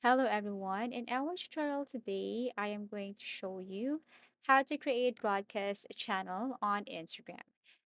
Hello everyone. In our tutorial today, I am going to show you how to create broadcast channel on Instagram.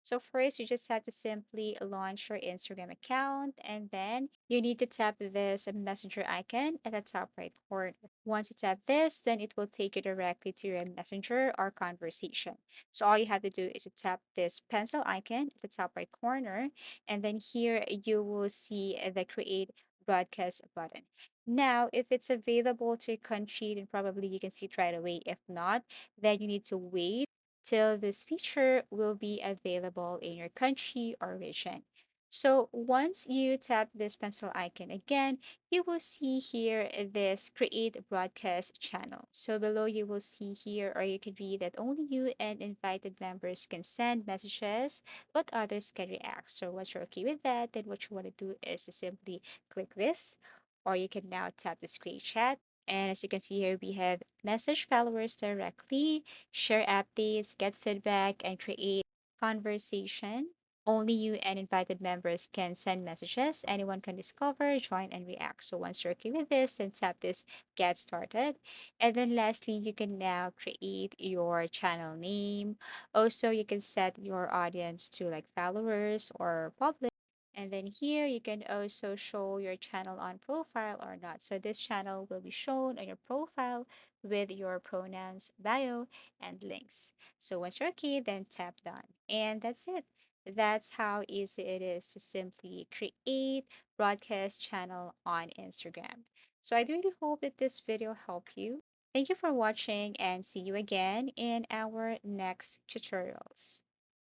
So first, you just have to simply launch your Instagram account and then you need to tap this messenger icon at the top right corner. Once you tap this, then it will take you directly to your messenger or conversation. So all you have to do is to tap this pencil icon at the top right corner and then here you will see the create broadcast button. Now, if it's available to your country, then probably you can see it right away. If not, then you need to wait till this feature will be available in your country or region. So once you tap this pencil icon again, you will see here this create broadcast channel. So below you will see here, or you can read that only you and invited members can send messages, but others can react. So once you're okay with that, then what you want to do is to simply click this or you can now tap the screen chat. And as you can see here, we have message followers directly, share updates, get feedback, and create conversation. Only you and invited members can send messages. Anyone can discover, join, and react. So once you're okay with this, then tap this get started. And then lastly, you can now create your channel name. Also, you can set your audience to like followers or public. And then here you can also show your channel on profile or not. So this channel will be shown on your profile with your pronouns, bio, and links. So once you're okay, then tap done. And that's it. That's how easy it is to simply create broadcast channel on Instagram. So I really hope that this video helped you. Thank you for watching and see you again in our next tutorials.